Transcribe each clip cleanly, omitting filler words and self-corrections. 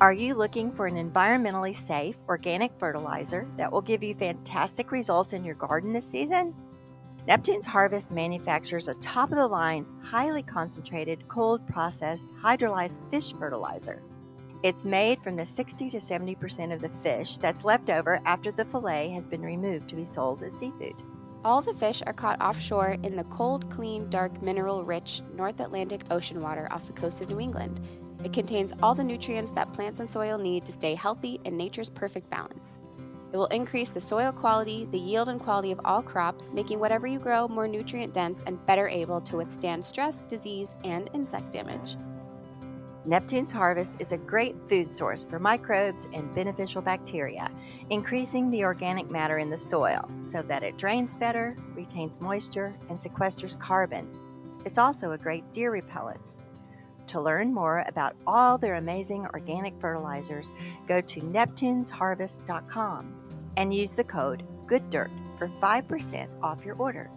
Are you looking for an environmentally safe organic fertilizer that will give you fantastic results in your garden this season? Neptune's Harvest manufactures a top-of-the-line, highly concentrated, cold-processed, hydrolyzed fish fertilizer. It's made from the 60 to 70% of the fish that's left over after the fillet has been removed to be sold as seafood. All the fish are caught offshore in the cold, clean, dark, mineral-rich North Atlantic Ocean water off the coast of New England. It contains all the nutrients that plants and soil need to stay healthy in nature's perfect balance. It will increase the soil quality, the yield and quality of all crops, making whatever you grow more nutrient-dense and better able to withstand stress, disease, and insect damage. Neptune's Harvest is a great food source for microbes and beneficial bacteria, increasing the organic matter in the soil so that it drains better, retains moisture, and sequesters carbon. It's also a great deer repellent. To learn more about all their amazing organic fertilizers, go to neptunesharvest.com and use the code GOODDIRT for 5% off your order.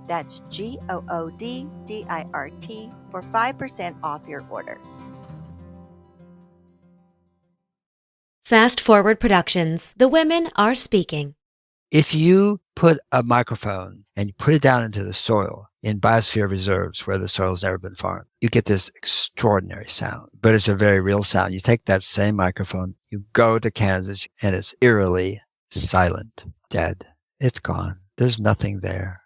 That's GOODDIRT for 5% off your order. Fast Forward Productions. The women are speaking. If you put a microphone and you put it down into the soil in biosphere reserves where the soil's never been farmed, you get this extraordinary sound, but it's a very real sound. You take that same microphone, you go to Kansas, and it's eerily silent, dead. It's gone. There's nothing there.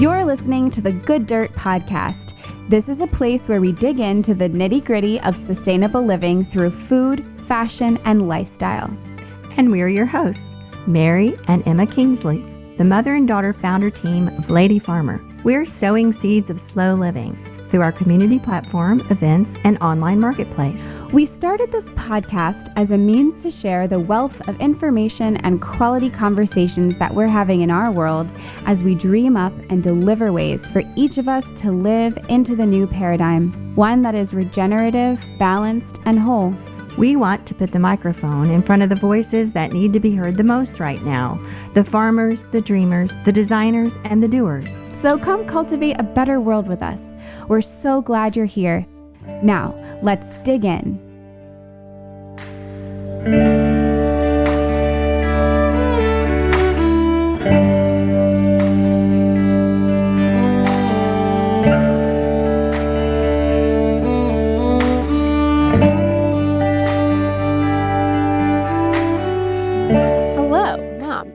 You're listening to the Good Dirt Podcast. This is a place where we dig into the nitty-gritty of sustainable living through food, fashion, and lifestyle. And we're your hosts, Mary and Emma Kingsley, the mother and daughter founder team of Lady Farmer. We're sowing seeds of slow living through our community platform, events, and online marketplace. We started this podcast as a means to share the wealth of information and quality conversations that we're having in our world as we dream up and deliver ways for each of us to live into the new paradigm, one that is regenerative, balanced, and whole. We want to put the microphone in front of the voices that need to be heard the most right now. The farmers, the dreamers, the designers, and the doers. So come cultivate a better world with us. We're so glad you're here. Now, let's dig in.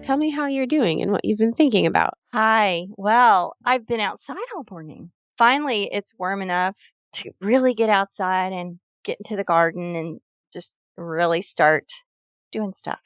Tell me how you're doing and what you've been thinking about. Hi. Well, I've been outside all morning. Finally, it's warm enough to really get outside and get into the garden and just really start doing stuff.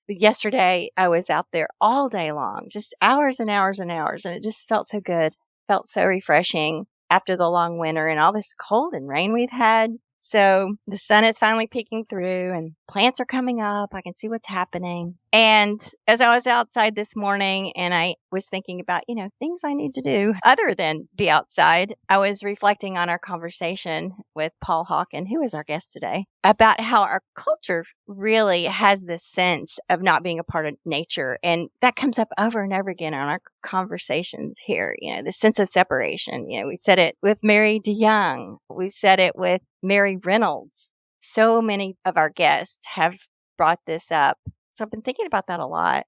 Yesterday, I was out there all day long, just hours and hours and hours, and it just felt so good, felt so refreshing after the long winter and all this cold and rain we've had. So the sun is finally peeking through and plants are coming up. I can see what's happening. And as I was outside this morning and I was thinking about, things I need to do other than be outside, I was reflecting on our conversation with Paul Hawken, who is our guest today, about how our culture really has this sense of not being a part of nature. And that comes up over and over again on our conversations here, the sense of separation. We said it with Mary DeYoung. We've said it with Mary Reynolds. So many of our guests have brought this up. So I've been thinking about that a lot.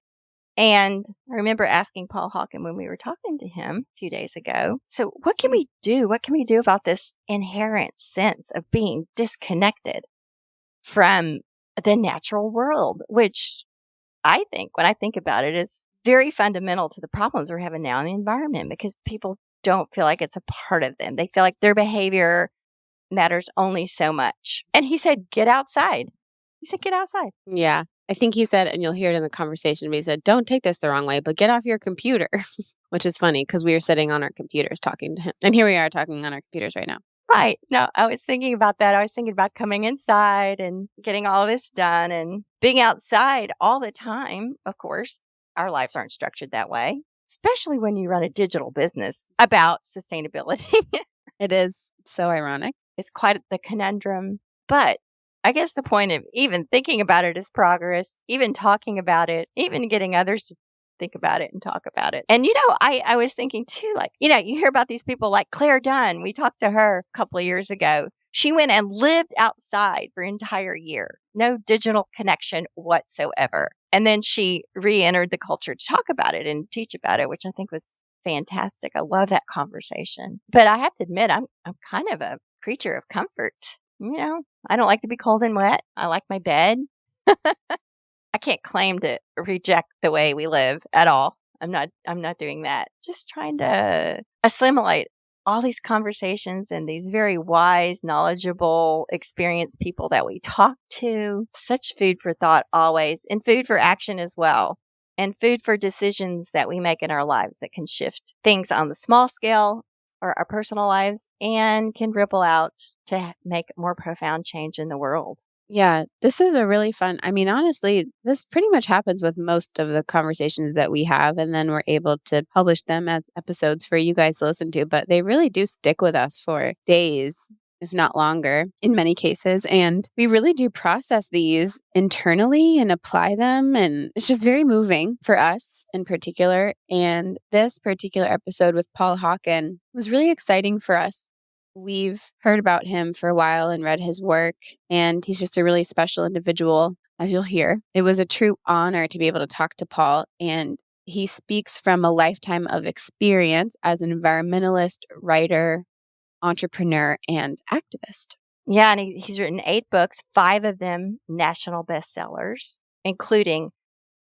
And I remember asking Paul Hawken when we were talking to him a few days ago, so what can we do? What can we do about this inherent sense of being disconnected from the natural world, which I think, when I think about it, is very fundamental to the problems we're having now in the environment, because people don't feel like it's a part of them. They feel like their behavior matters only so much. And he said, get outside. He said, get outside. Yeah. I think he said, and you'll hear it in the conversation, but he said, don't take this the wrong way, but get off your computer, which is funny because we were sitting on our computers talking to him. And here we are talking on our computers right now. Right. No, I was thinking about that. I was thinking about coming inside and getting all this done and being outside all the time. Of course, our lives aren't structured that way, especially when you run a digital business about sustainability. It is so ironic. It's quite the conundrum. But I guess the point of even thinking about it is progress, even talking about it, even getting others to think about it and talk about it. And, I was thinking too, like, you hear about these people like Claire Dunn. We talked to her a couple of years ago. She went and lived outside for an entire year. No digital connection whatsoever. And then she re-entered the culture to talk about it and teach about it, which I think was fantastic. I love that conversation. But I have to admit, I'm kind of a creature of comfort. I don't like to be cold and wet. I like my bed. I can't claim to reject the way we live at all. I'm not doing that. Just trying to assimilate all these conversations and these very wise, knowledgeable, experienced people that we talk to. Such food for thought always, and food for action as well. And food for decisions that we make in our lives that can shift things on the small scale or our personal lives and can ripple out to make more profound change in the world. Yeah, this is a really fun. I mean, honestly, this pretty much happens with most of the conversations that we have, and then we're able to publish them as episodes for you guys to listen to. But they really do stick with us for days, if not longer, in many cases. And we really do process these internally and apply them. And it's just very moving for us in particular. And this particular episode with Paul Hawken was really exciting for us. We've heard about him for a while and read his work, and he's just a really special individual, as you'll hear. It was a true honor to be able to talk to Paul, and he speaks from a lifetime of experience as an environmentalist, writer, entrepreneur, and activist. Yeah, and he's written 8 books, 5 of them national bestsellers, including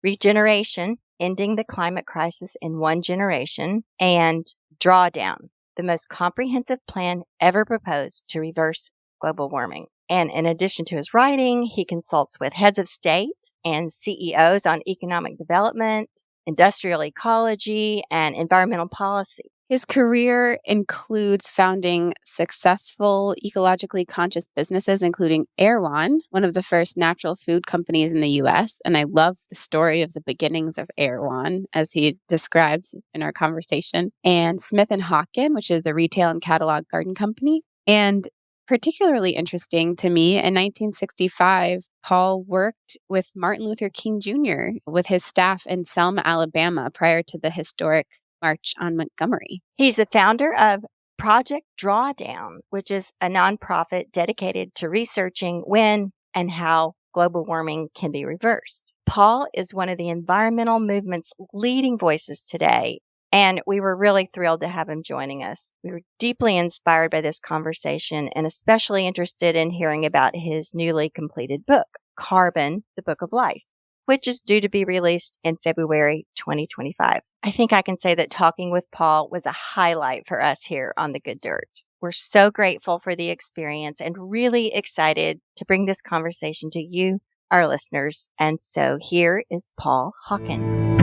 Regeneration, Ending the Climate Crisis in 1 Generation, and Drawdown, the most comprehensive plan ever proposed to reverse global warming. And in addition to his writing, he consults with heads of state and CEOs on economic development, industrial ecology, and environmental policy. His career includes founding successful ecologically conscious businesses, including Erewhon, one of the first natural food companies in the U.S. And I love the story of the beginnings of Erewhon, as he describes in our conversation. And Smith & Hawken, which is a retail and catalog garden company. And particularly interesting to me, in 1965, Paul worked with Martin Luther King Jr. with his staff in Selma, Alabama, prior to the historic March on Montgomery. He's the founder of Project Drawdown, which is a nonprofit dedicated to researching when and how global warming can be reversed. Paul is one of the environmental movement's leading voices today, and we were really thrilled to have him joining us. We were deeply inspired by this conversation and especially interested in hearing about his newly completed book, Carbon, the Book of Life, which is due to be released in February 2025. I think I can say that talking with Paul was a highlight for us here on The Good Dirt. We're so grateful for the experience and really excited to bring this conversation to you, our listeners. And so here is Paul Hawken.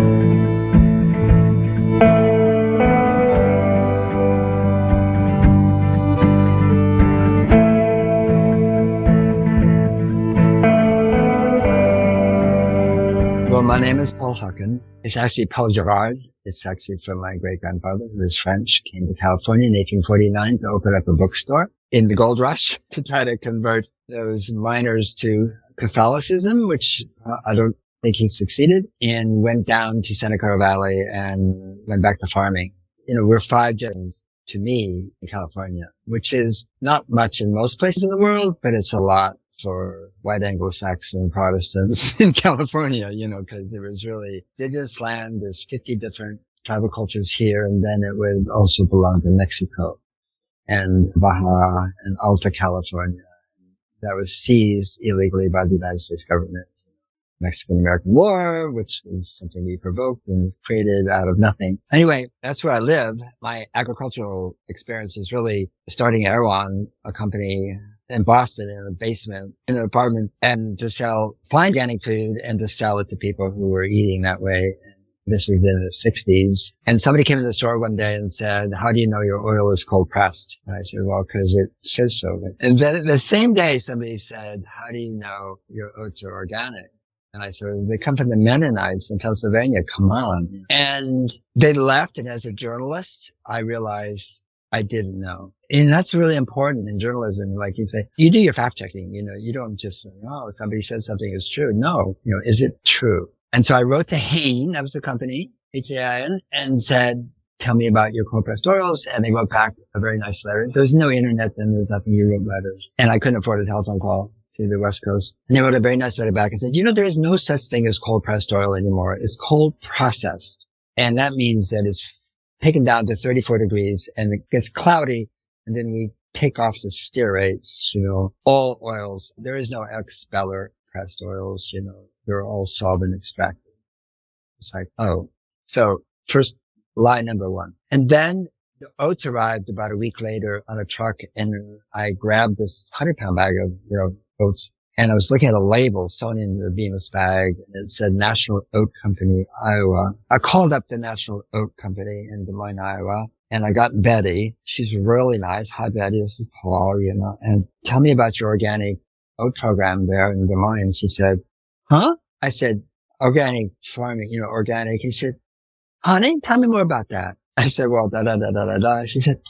Well, my name is Paul Hawken. It's actually Paul Gerard. It's actually from my great-grandfather, who was French, came to California in 1849 to open up a bookstore in the gold rush to try to convert those miners to Catholicism, which I don't think he succeeded, and went down to Santa Clara Valley and went back to farming. We're 5 generations to me in California, which is not much in most places in the world, but it's a lot for white Anglo-Saxon Protestants in California, because it was really indigenous land. There's 50 different tribal cultures here, and then it would also belong to Mexico and Baja and Alta California. That was seized illegally by the United States government. Mexican-American War, which was something we provoked and created out of nothing. Anyway, that's where I live. My agricultural experience is really starting Erewhon, a company in Boston in a basement, in an apartment, and to find organic food and to sell it to people who were eating that way. This was in the 60s. And somebody came to the store one day and said, "How do you know your oil is cold pressed?" And I said, "Well, because it says so." And then the same day somebody said, "How do you know your oats are organic?" And I said, "They come from the Mennonites in Pennsylvania. Come on." And they left. And as a journalist, I realized I didn't know. And that's really important in journalism. Like you say, you do your fact checking. You don't just say, "Oh, somebody said something is true." No, is it true? And so I wrote to Hain, that was the company, HAIN, and said, tell me about your cold pressed oils. And they wrote back a very nice letter. There was no internet then. There was nothing. You wrote letters. And I couldn't afford a telephone call to the West Coast. And they wrote a very nice letter back and said, there is no such thing as cold pressed oil anymore. It's cold processed. And that means that it's taken down to 34 degrees and it gets cloudy. And then we take off the stearates, all oils. There is no expeller pressed oils, they're all solvent extracted. It's like, oh, so first lie number one. And then the oats arrived about a week later on a truck and I grabbed this 100-pound bag of, oats. And I was looking at a label sewn into a Bemis bag and it said National Oat Company, Iowa. I called up the National Oat Company in Des Moines, Iowa, and I got Betty. She's really nice. Hi, Betty. This is Paul, and tell me about your organic oat program there in Des Moines. She said, huh? I said, organic farming, organic. He said, honey, tell me more about that. I said, well, da-da-da-da-da-da. She said,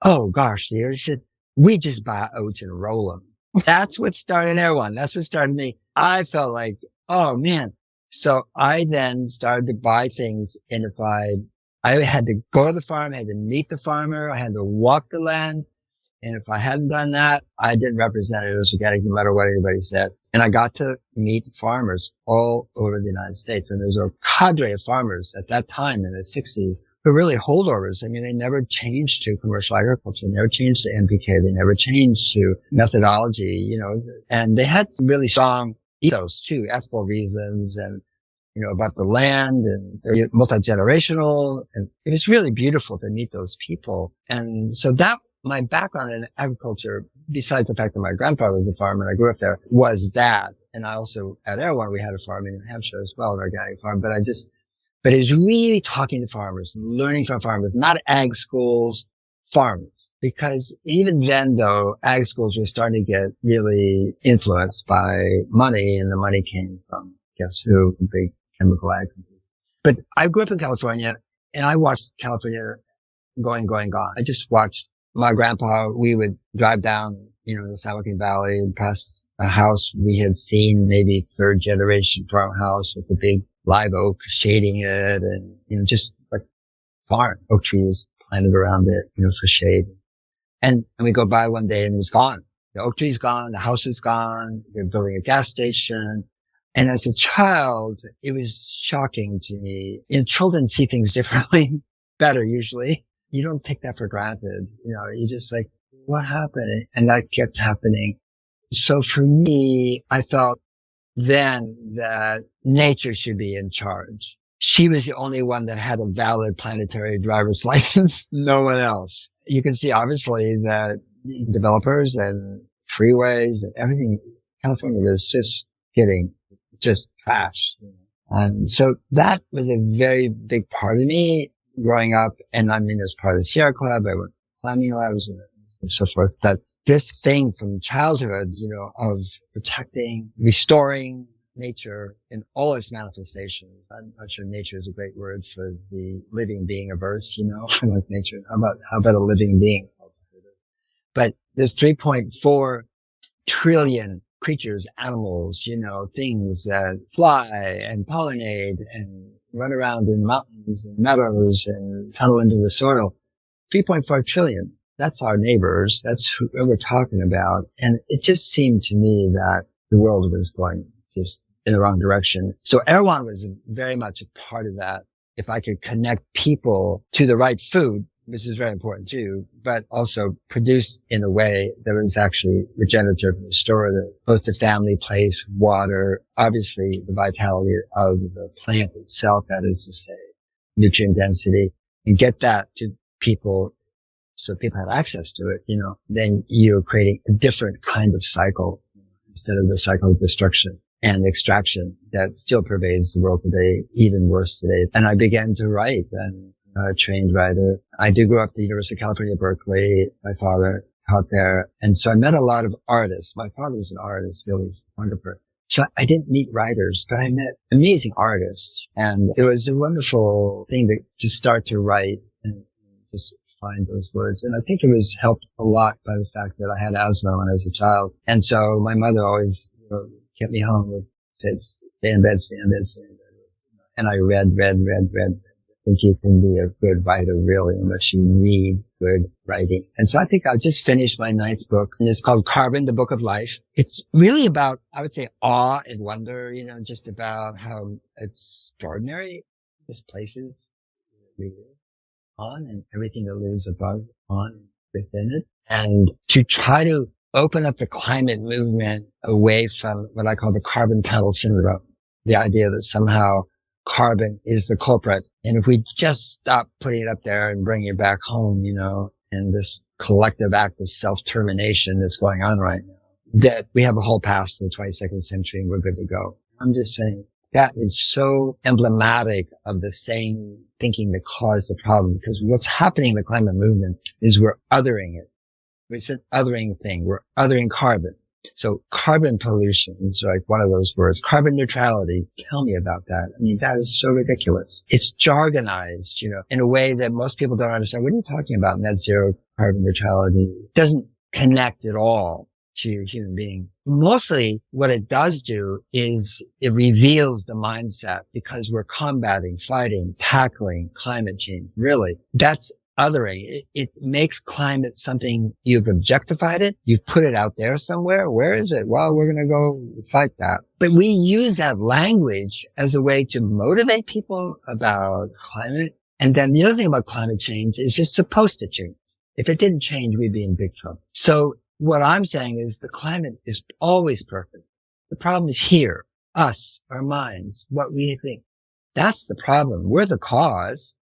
oh, gosh, dear. She said, we just buy oats and roll them. That's what started Erewhon. That's what started me. I felt like, oh, man. So I then started to buy things. And if I had to go to the farm, I had to meet the farmer, I had to walk the land. And if I hadn't done that, I didn't represent it as organic no matter what anybody said. And I got to meet farmers all over the United States. And there's a cadre of farmers at that time in the 60s who really holdovers. I mean, they never changed to commercial agriculture, never changed to NPK, they never changed to methodology, and they had some really strong ethos too, ethical reasons and, about the land and they're multi-generational. And it was really beautiful to meet those people. And so that my background in agriculture, besides the fact that my grandfather was a farmer and I grew up there, was that. And I also, at Erewhon, we had a farm in New Hampshire as well, an organic farm. But it was really talking to farmers, learning from farmers, not ag schools, farmers. Because even then, though, ag schools were starting to get really influenced by money, and the money came from, guess who, the big chemical ag companies. But I grew up in California, and I watched California going. I just watched my grandpa. We would drive down, the San Joaquin Valley and past a house we had seen, maybe third generation farmhouse with a big live oak shading it, and, just like farm oak trees planted around it, for shade. And we go by one day and it was gone. The oak tree's gone. The house is gone. They're building a gas station. And as a child, it was shocking to me. Children see things differently, better usually. You don't take that for granted. You just like, what happened? And that kept happening. So for me, I felt then that nature should be in charge. She was the only one that had a valid planetary driver's license, no one else. You can see obviously that developers and freeways and everything, California was just getting trashed. And so that was a very big part of me growing up. And as part of the Sierra Club, I went climbing labs and so forth. That this thing from childhood, of protecting, restoring nature in all its manifestations. I'm not sure nature is a great word for the living being of Earth, like nature. How about a living being? But there's 3.4 trillion creatures, animals, things that fly and pollinate and run around in mountains and meadows and tunnel into the soil. 3.4 trillion. That's our neighbors. That's who we're talking about. And it just seemed to me that the world was going just in the wrong direction. So Erewhon was very much a part of that. If I could connect people to the right food, which is very important too, but also produce in a way that was actually regenerative and restorative, both to family, place, water, obviously the vitality of the plant itself, that is to say, nutrient density, and get that to people so people have access to it, then you're creating a different kind of cycle instead of the cycle of destruction and extraction that still pervades the world today, even worse today. And I began to write, and a trained writer. I did grow up at the University of California, Berkeley. My father taught there. And so I met a lot of artists. My father was an artist, really wonderful. So I didn't meet writers, but I met amazing artists. And it was a wonderful thing to start to write and just find those words. And I think it was helped a lot by the fact that I had asthma when I was a child. And so my mother always kept me home and said, stay in bed, stay in bed, stay in bed. And I read. think you can be a good writer really unless you read good writing. And so I think I'll just finish my 9th book, and it's called Carbon, the Book of Life. It's really about, I would say, awe and wonder, just about how extraordinary this place is we live on and everything that lives above, on, within it. And to try to open up the climate movement away from what I call the carbon tunnel syndrome, the idea that somehow carbon is the culprit. And if we just stop putting it up there and bring it back home, and this collective act of self-termination that's going on right now, that we have a whole past in the 22nd century and we're good to go. I'm just saying that is so emblematic of the same thinking that caused the problem, because what's happening in the climate movement is we're othering it. It's an othering thing. We're othering carbon. So carbon pollution is like one of those words. Carbon neutrality. Tell me about that. I mean, that is so ridiculous. It's jargonized, in a way that most people don't understand. What are you talking about? Net zero carbon neutrality. It doesn't connect at all to human beings. Mostly what it does do is it reveals the mindset, because we're combating, fighting, tackling climate change. Really, that's othering. It makes climate something you've objectified it. You've put it out there somewhere. Where is it? Well, we're going to go fight that. But we use that language as a way to motivate people about climate. And then the other thing about climate change is it's supposed to change. If it didn't change, we'd be in big trouble. So what I'm saying is the climate is always perfect. The problem is here, us, our minds, what we think. That's the problem. We're the cause.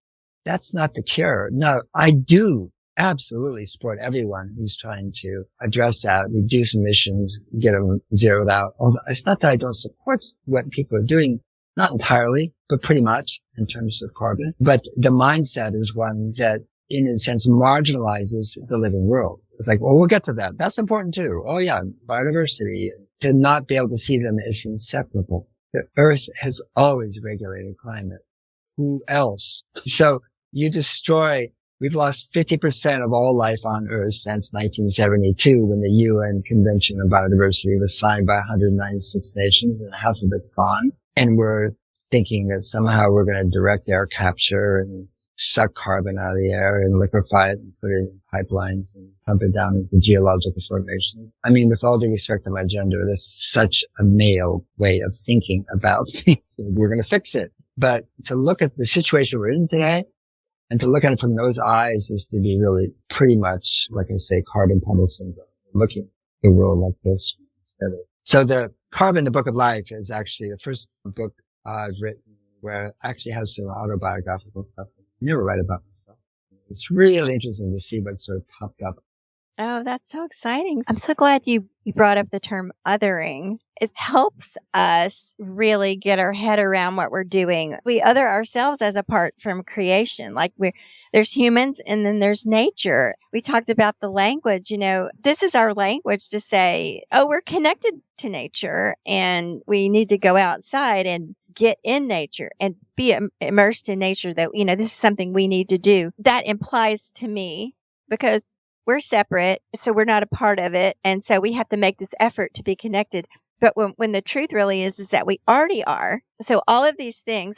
That's not the cure. No, I do absolutely support everyone who's trying to address that, reduce emissions, get them zeroed out. Although it's not that I don't support what people are doing, not entirely, but pretty much in terms of carbon. But the mindset is one that, in a sense, marginalizes the living world. It's like, well, we'll get to that. That's important too. Oh yeah, biodiversity. To not be able to see them as inseparable. The Earth has always regulated climate. Who else? So we've lost 50% of all life on Earth since 1972, when the UN Convention on Biodiversity was signed by 196 nations, and half of it's gone. And we're thinking that somehow we're going to direct air capture and suck carbon out of the air and liquefy it and put it in pipelines and pump it down into geological formations. I mean, with all due respect to my gender, that's such a male way of thinking about things. We're going to fix it. But to look at the situation we're in today, and to look at it from those eyes, is to be really pretty much, like I say, carbon tunnel syndrome, looking at the world like this instead of. So the Carbon, the Book of Life, is actually the first book I've written where I actually have some autobiographical stuff. I never write about myself. It's really interesting to see what sort of popped up. Oh, that's so exciting. I'm so glad you brought up the term othering. It helps us really get our head around what we're doing. We other ourselves as apart from creation. Like there's humans and then there's nature. We talked about the language, this is our language to say, oh, we're connected to nature and we need to go outside and get in nature and be immersed in nature. That, this is something we need to do. That implies to me, because we're separate, so we're not a part of it. And so we have to make this effort to be connected. But when the truth really is that we already are. So all of these things,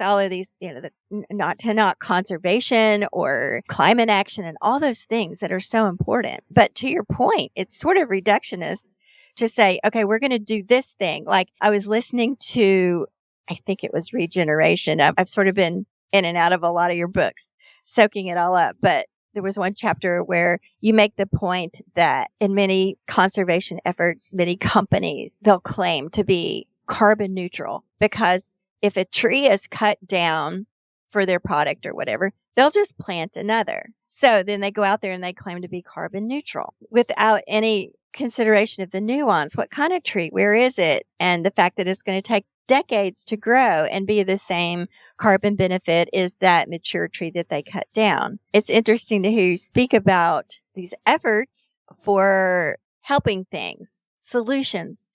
not conservation or climate action and all those things that are so important. But to your point, it's sort of reductionist to say, okay, we're going to do this thing. Like I was listening to, I think it was Regeneration. I've sort of been in and out of a lot of your books, soaking it all up. But there was one chapter where you make the point that in many conservation efforts, many companies, they'll claim to be carbon neutral, because if a tree is cut down for their product or whatever, they'll just plant another. So then they go out there and they claim to be carbon neutral without any consideration of the nuance. What kind of tree? Where is it? And the fact that it's going to take decades to grow and be the same carbon benefit as that mature tree that they cut down. It's interesting to hear you speak about these efforts for helping things, solutions.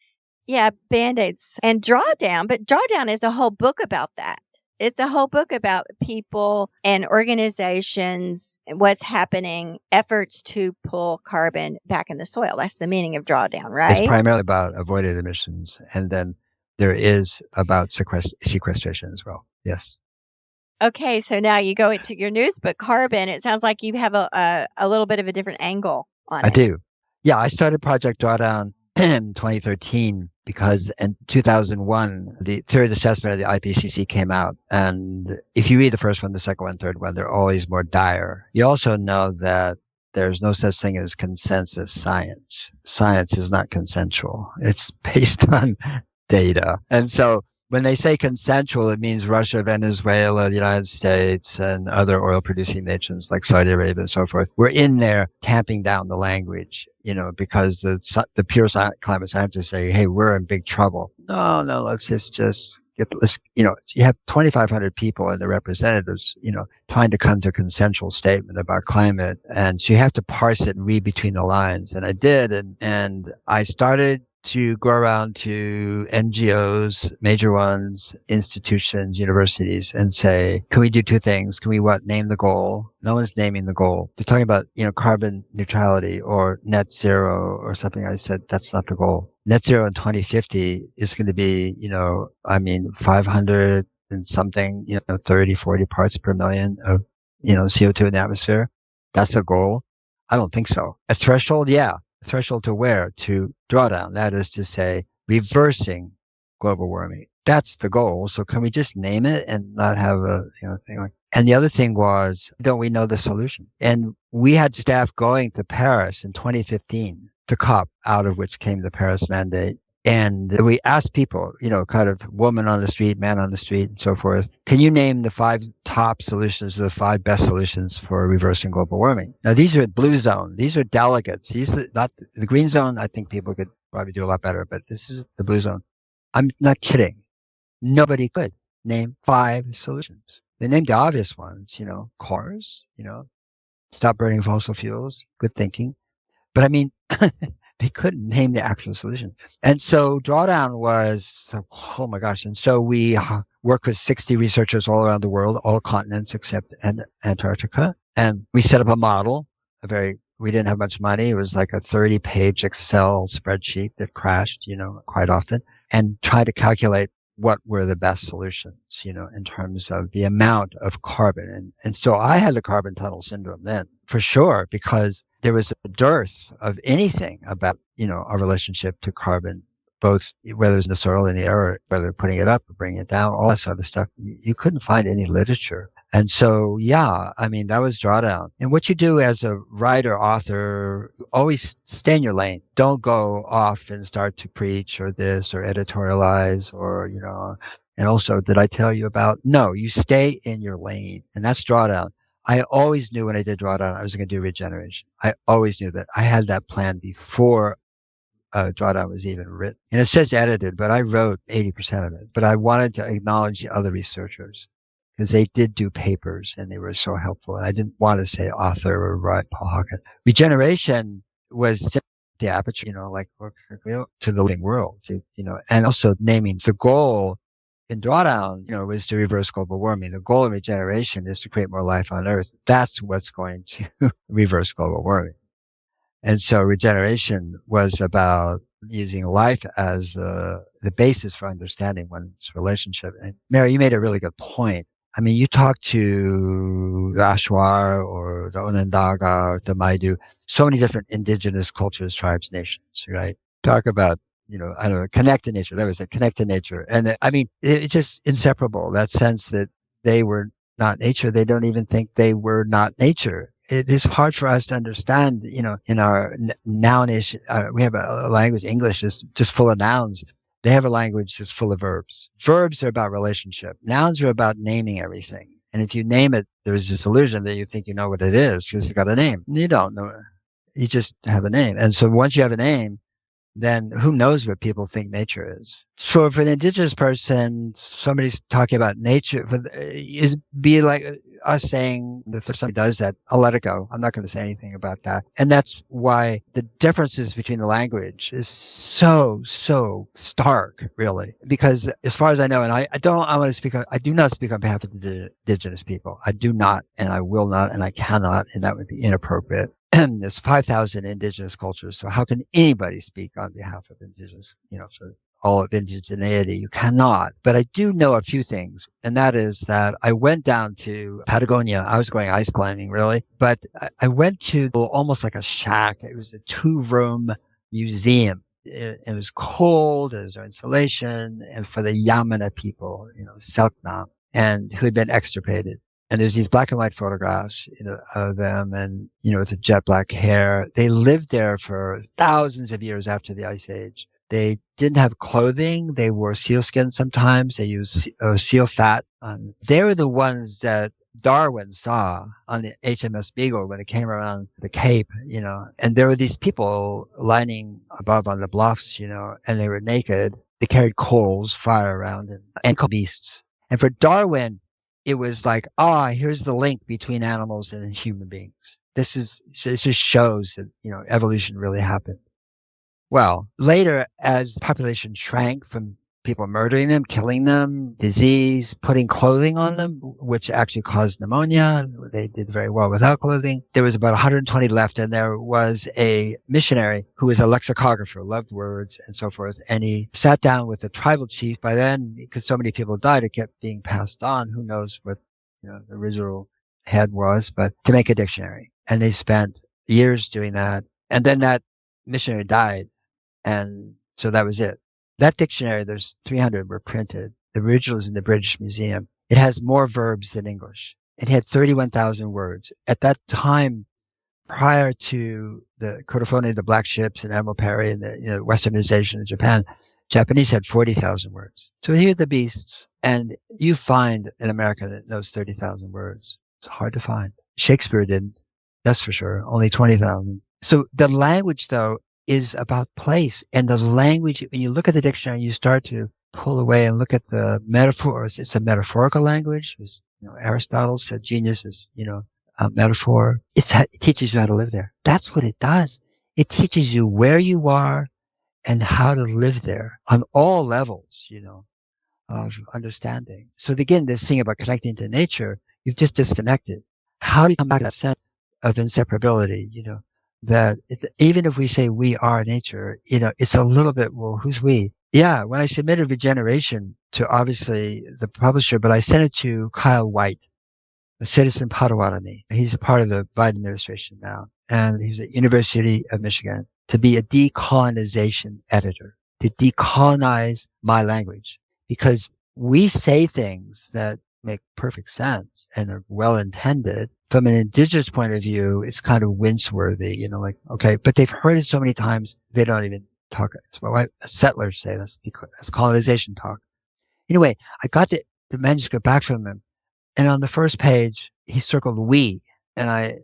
Yeah, Band-Aids and drawdown, but drawdown is a whole book about that. It's a whole book about people and organizations and what's happening, efforts to pull carbon back in the soil. That's the meaning of drawdown, right? It's primarily about avoided emissions, and then there is about sequestration as well. Yes. Okay, so now you go into your news book, Carbon. It sounds like you have a little bit of a different angle on I it. do. Yeah, I started Project Drawdown in 2013 because in 2001, the third assessment of the IPCC came out. And if you read the first one, the second one, third one, they're always more dire. You also know that there's no such thing as consensus science. Science is not consensual. It's based on data. And so when they say consensual, it means Russia, Venezuela, the United States, and other oil producing nations like Saudi Arabia and so forth. We're in there tamping down the language, because the pure climate scientists say, hey, we're in big trouble. No, let's just you have 2,500 people in the representatives, trying to come to a consensual statement about climate. And so you have to parse it and read between the lines. And I did. And I started to go around to NGOs, major ones, institutions, universities, and say, can we do two things? Can we name the goal? No one's naming the goal. They're talking about, carbon neutrality or net zero or something. I said, that's not the goal. Net zero in 2050 is going to be, 500 and something, 30, 40 parts per million of, CO2 in the atmosphere. That's the goal. I don't think so. A threshold? Yeah. Threshold to where? To drawdown. That is to say, reversing global warming. That's the goal. So can we just name it and not have a thing like? And the other thing was, don't we know the solution? And we had staff going to Paris in 2015 to COP, out of which came the Paris Mandate. And we asked people, kind of woman on the street, man on the street, and so forth, can you name the 5 top solutions, the 5 best solutions for reversing global warming? Now, these are blue zone. These are delegates. These are not the green zone. I think people could probably do a lot better, but this is the blue zone. I'm not kidding. Nobody could name 5 solutions. They named the obvious ones, cars, stop burning fossil fuels. Good thinking. But I mean, they couldn't name the actual solutions. And so drawdown was, oh my gosh. And so we worked with 60 researchers all around the world, all continents except Antarctica. And we set up a model, we didn't have much money. It was like a 30-page Excel spreadsheet that crashed, quite often, and tried to calculate what were the best solutions, in terms of the amount of carbon. And so I had the carbon tunnel syndrome then, for sure, because there was a dearth of anything about, our relationship to carbon, both whether it's in the soil, in the air, or whether putting it up or bringing it down, all that sort of stuff. You couldn't find any literature. And so, that was drawdown. And what you do as a writer, author, always stay in your lane. Don't go off and start to preach or this or editorialize or, and also, did I tell you about? No, you stay in your lane. And that's drawdown. I always knew when I did drawdown, I was going to do regeneration. I always knew that. I had that plan before drawdown was even written. And it says edited, but I wrote 80% of it. But I wanted to acknowledge the other researchers because they did do papers and they were so helpful. And I didn't want to say author or write Paul Hawken. Regeneration was the aperture, to the living world, and also naming the goal in drawdown, was to reverse global warming. The goal of regeneration is to create more life on Earth. That's what's going to reverse global warming. And so regeneration was about using life as the basis for understanding one's relationship. And Mary, you made a really good point. I mean, you talk to the Ashwar or the Onondaga or the Maidu, so many different indigenous cultures, tribes, nations, right? Talk about, connect to nature. That was it, connect to nature. And it's just inseparable, that sense that they were not nature. They don't even think they were not nature. It is hard for us to understand, in our nounish, we have a language, English is just full of nouns. They have a language that's full of verbs. Verbs are about relationship. Nouns are about naming everything. And if you name it, there's this illusion that you think you know what it is because it's got a name. You don't know. You just have a name. And so once you have a name, then who knows what people think nature is. So for an indigenous person, somebody's talking about nature is be like us saying that if somebody does that, I'll let it go. I'm not going to say anything about that. And that's why the differences between the language is so stark, really. Because as far as I know, and I do not speak on behalf of the indigenous people. I do not, and I will not, and I cannot, and that would be inappropriate. There's 5,000 indigenous cultures. So how can anybody speak on behalf of indigenous, for all of indigeneity. You cannot. But I do know a few things, and that is that I went down to Patagonia. I was going ice climbing, really, but I went to almost like a shack. It was a 2-room museum. It was cold. There was no insulation, and for the Yamana people, Selknam, and who had been extirpated. And there's these black and white photographs, of them, and with the jet black hair. They lived there for thousands of years after the Ice Age. They didn't have clothing. They wore sealskin sometimes. They used seal fat. They were the ones that Darwin saw on the HMS Beagle when it came around the Cape, and there were these people lining above on the bluffs, and they were naked. They carried coals, fire around, and beasts. And for Darwin, it was like, here's the link between animals and human beings. This just shows that, evolution really happened. Well, later, as the population shrank from people murdering them, killing them, disease, putting clothing on them, which actually caused pneumonia. They did very well without clothing. There was about 120 left, and there was a missionary who was a lexicographer, loved words and so forth. And he sat down with the tribal chief. By then, because so many people died, it kept being passed on. Who knows what the original head was, but to make a dictionary. And they spent years doing that. And then that missionary died. And so that was it. That dictionary, there's 300 were printed. The original is in the British Museum. It has more verbs than English. It had 31,000 words. At that time, prior to the codophonia, the black ships and Admiral Perry and the westernization of Japan, Japanese had 40,000 words. So here are the beasts. And you find an American that knows 30,000 words. It's hard to find. Shakespeare didn't. That's for sure. Only 20,000. So the language, though, is about place. And the language, when you look at the dictionary, you start to pull away and look at the metaphors. It's a metaphorical language. As, Aristotle said genius is, a metaphor. It teaches you how to live there. That's what it does. It teaches you where you are and how to live there on all levels, of understanding. So again, this thing about connecting to nature, you've just disconnected. How do you come back to that sense of inseparability, that even if we say we are nature, it's a little bit, well, who's we? Yeah, when I submitted Regeneration to obviously the publisher, but I sent it to Kyle White, a citizen Potawatomi. He's a part of the Biden administration now. And he was at University of Michigan to be a decolonization editor, to decolonize my language. Because we say things that make perfect sense and are well intended. From an indigenous point of view, it's kind of wince-worthy, okay, but they've heard it so many times, they don't even talk. It's what settlers say. That's colonization talk. Anyway, I got the manuscript back from him, and on the first page, he circled we, and I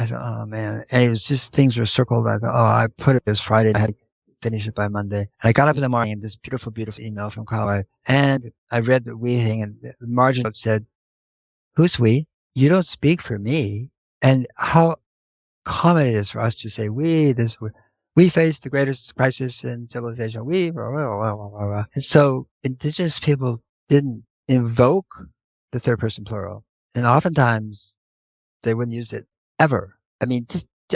said, oh man, and it was just things were circled. I thought, I put it this Friday. I had to finish it by Monday. And I got up in the morning and this beautiful, beautiful email from Kyle, and I read the we thing, and the margin note said, who's we? You don't speak for me. And how common it is for us to say we face the greatest crisis in civilization. And so indigenous people didn't invoke the third person plural. And oftentimes they wouldn't use it ever. I mean,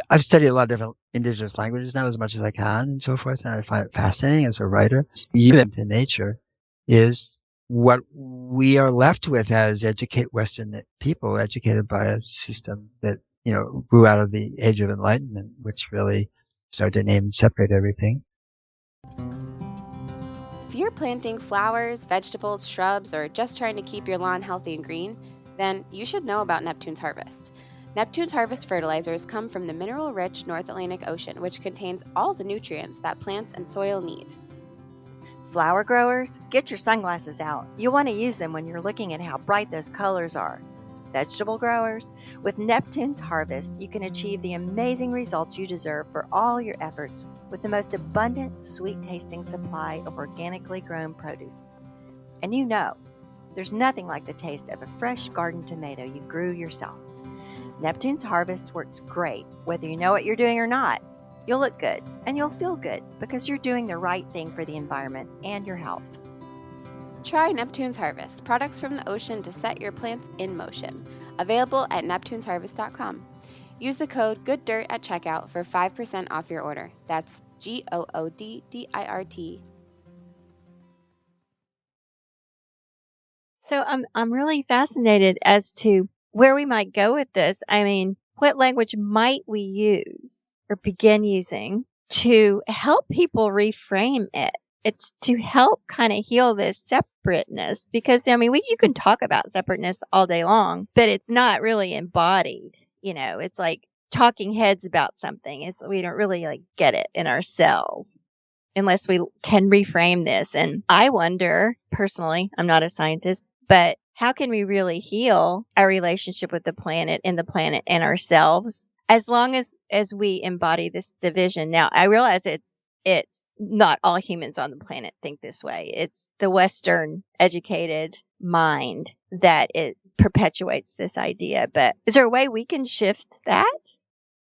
I've studied a lot of different indigenous languages now as much as I can and so forth. And I find it fascinating as a writer. Even to nature is what we are left with as Western people, educated by a system that, grew out of the Age of Enlightenment, which really started to name and separate everything. If you're planting flowers, vegetables, shrubs, or just trying to keep your lawn healthy and green, then you should know about Neptune's Harvest. Neptune's Harvest fertilizers come from the mineral-rich North Atlantic Ocean, which contains all the nutrients that plants and soil need. Flower growers, get your sunglasses out. You'll want to use them when you're looking at how bright those colors are. Vegetable growers, with Neptune's Harvest, you can achieve the amazing results you deserve for all your efforts with the most abundant, sweet-tasting supply of organically grown produce. And there's nothing like the taste of a fresh garden tomato you grew yourself. Neptune's Harvest works great, whether you know what you're doing or not. You'll look good, and you'll feel good because you're doing the right thing for the environment and your health. Try Neptune's Harvest, products from the ocean to set your plants in motion. Available at neptunesharvest.com. Use the code GOODDIRT at checkout for 5% off your order. That's GOODDIRT. So I'm really fascinated as to where we might go with this. I mean, what language might we use or begin using to help people reframe it? It's to help kind of heal this separateness, because I mean, you can talk about separateness all day long, but it's not really embodied. It's like talking heads about something. We don't really like get it in ourselves unless we can reframe this. And I wonder, personally, I'm not a scientist, but how can we really heal our relationship with the planet and ourselves as long as we embody this division? Now, I realize it's not all humans on the planet think this way. It's the Western educated mind that it perpetuates this idea. But is there a way we can shift that?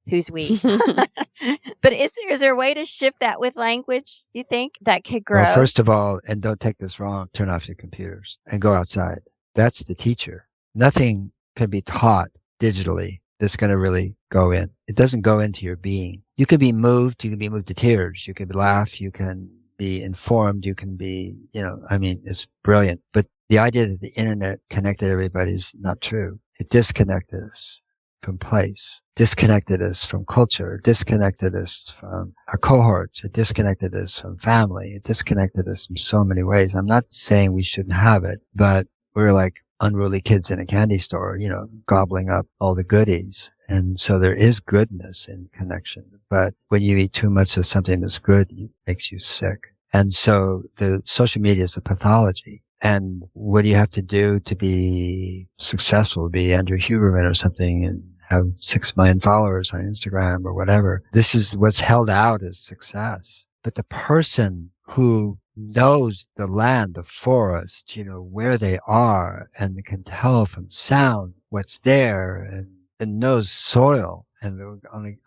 Who's we? But is there a way to shift that with language, you think, that could grow? Well, first of all, and don't take this wrong, turn off your computers and go outside. That's the teacher. Nothing can be taught digitally that's going to really go in. It doesn't go into your being. You can be moved. You can be moved to tears. You can laugh. You can be informed. You can be, it's brilliant. But the idea that the internet connected everybody is not true. It disconnected us from place, disconnected us from culture, disconnected us from our cohorts, it disconnected us from family, it disconnected us from so many ways. I'm not saying we shouldn't have it, but we're like unruly kids in a candy store, gobbling up all the goodies. And so there is goodness in connection. But when you eat too much of something that's good, it makes you sick. And so the social media is a pathology. And what do you have to do to be successful, be Andrew Huberman or something and have 6 million followers on Instagram or whatever? This is what's held out as success. But the person who knows the land, the forest, where they are and can tell from sound what's there and knows soil. And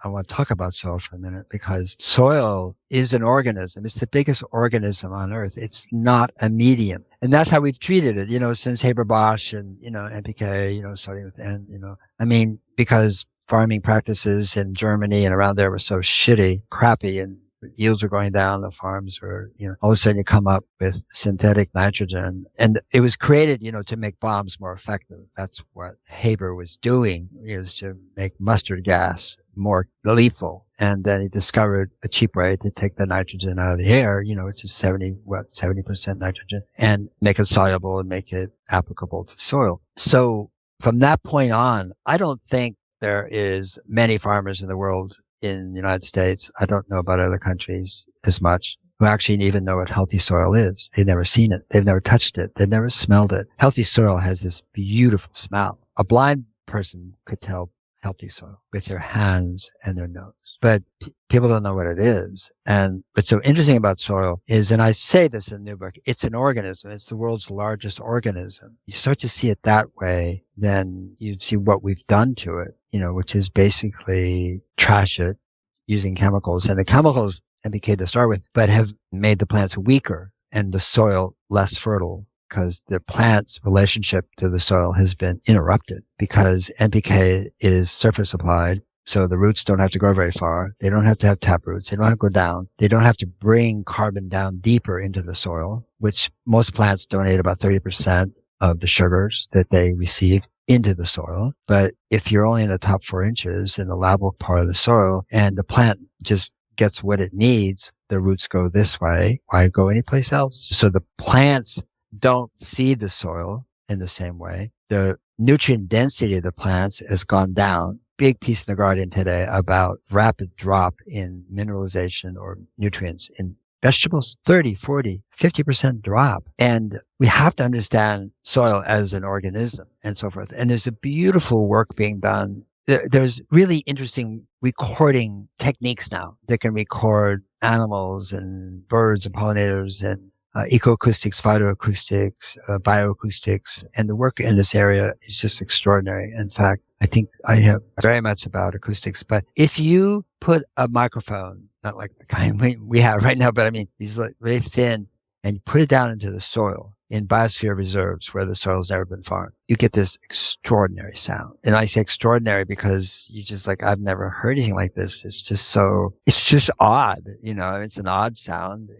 I want to talk about soil for a minute because soil is an organism. It's the biggest organism on earth. It's not a medium. And that's how we've treated it, since Haber-Bosch and, NPK, starting with N, because farming practices in Germany and around there were so crappy, and yields are going down. The farms were, all of a sudden you come up with synthetic nitrogen, and it was created, to make bombs more effective. That's what Haber was doing, is to make mustard gas more lethal. And then he discovered a cheap way to take the nitrogen out of the air, which is 70% nitrogen, and make it soluble and make it applicable to soil. So from that point on, I don't think there is many farmers in the world, in the United States, I don't know about other countries as much, who actually even know what healthy soil is. They've never seen it. They've never touched it. They've never smelled it. Healthy soil has this beautiful smell. A blind person could tell healthy soil with their hands and their nose. But people don't know what it is. And what's so interesting about soil is, and I say this in the new book, it's an organism. It's the world's largest organism. You start to see it that way, then you see what we've done to it, which is basically trash it using chemicals. And the chemicals, NPK to start with, but have made the plants weaker and the soil less fertile, because the plant's relationship to the soil has been interrupted because NPK is surface applied. So the roots don't have to grow very far. They don't have to have tap roots. They don't have to go down. They don't have to bring carbon down deeper into the soil, which most plants donate about 30% of the sugars that they receive into the soil. But if you're only in the top 4 inches in the lateral part of the soil and the plant just gets what it needs, the roots go this way. Why go anyplace else? So the plants don't feed the soil in the same way. The nutrient density of the plants has gone down. Big piece in the Guardian today about rapid drop in mineralization or nutrients in vegetables, 30, 40, 50% drop. And we have to understand soil as an organism and so forth. And there's a beautiful work being done. There's really interesting recording techniques now that can record animals and birds and pollinators and ecoacoustics, phytoacoustics, bioacoustics, and the work in this area is just extraordinary. In fact, I think I have very much about acoustics, but if you put a microphone, not like the kind we have right now, but these very thin, and you put it down into the soil in biosphere reserves where the soil's never been farmed, you get this extraordinary sound. And I say extraordinary because you just like, I've never heard anything like this. It's just odd. It's an odd sound.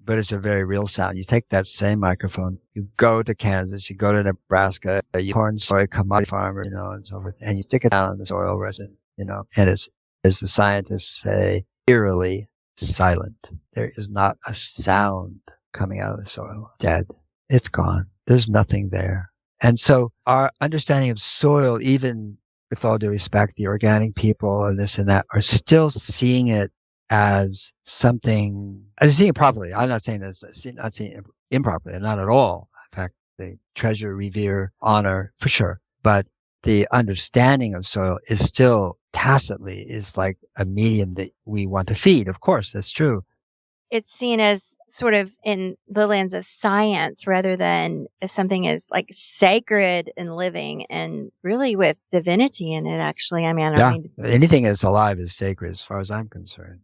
But it's a very real sound. You take that same microphone, you go to Kansas, you go to Nebraska, you corn, soy, commodity farmer, and so forth, and you stick it down in the soil resin, and it's, as the scientists say, eerily silent. There is not a sound coming out of the soil. Dead. It's gone. There's nothing there. And so our understanding of soil, even with all due respect, the organic people and this and that are still seeing it as something, as seeing it properly. I'm not saying this, not seeing it improperly, not at all. In fact, they treasure, revere, honor for sure. But the understanding of soil is still tacitly is like a medium that we want to feed. Of course, that's true. It's seen as sort of in the lens of science rather than as something as like sacred and living and really with divinity in it, actually. I mean, anything that's alive is sacred as far as I'm concerned.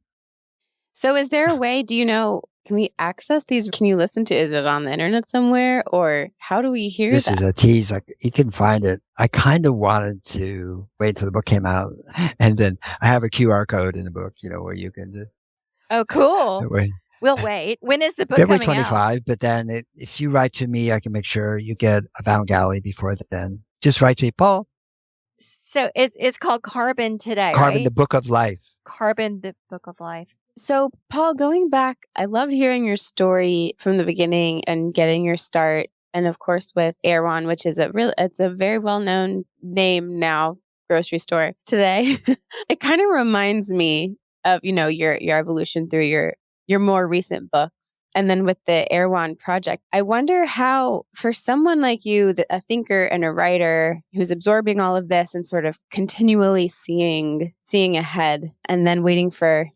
So is there a way, can we access these? Can you listen to, is it on the internet somewhere, or how do we hear this that? This is a tease. You can find it. I kind of wanted to wait till the book came out, and then I have a QR code in the book, where you can just... Oh, cool. Wait. We'll wait. When is the book February coming 25, but then if you write to me, I can make sure you get a Bound Galley before then. Just write to me, Paul. So it's called Carbon today, Carbon, right? the Book of Life. Carbon, the Book of Life. So, Paul, going back, I loved hearing your story from the beginning and getting your start. And of course, with Erewhon, which is it's a very well-known name now, grocery store today. It kind of reminds me of, your evolution through your more recent books. And then with the Erewhon project, I wonder how, for someone like you, a thinker and a writer who's absorbing all of this and sort of continually seeing ahead and then waiting for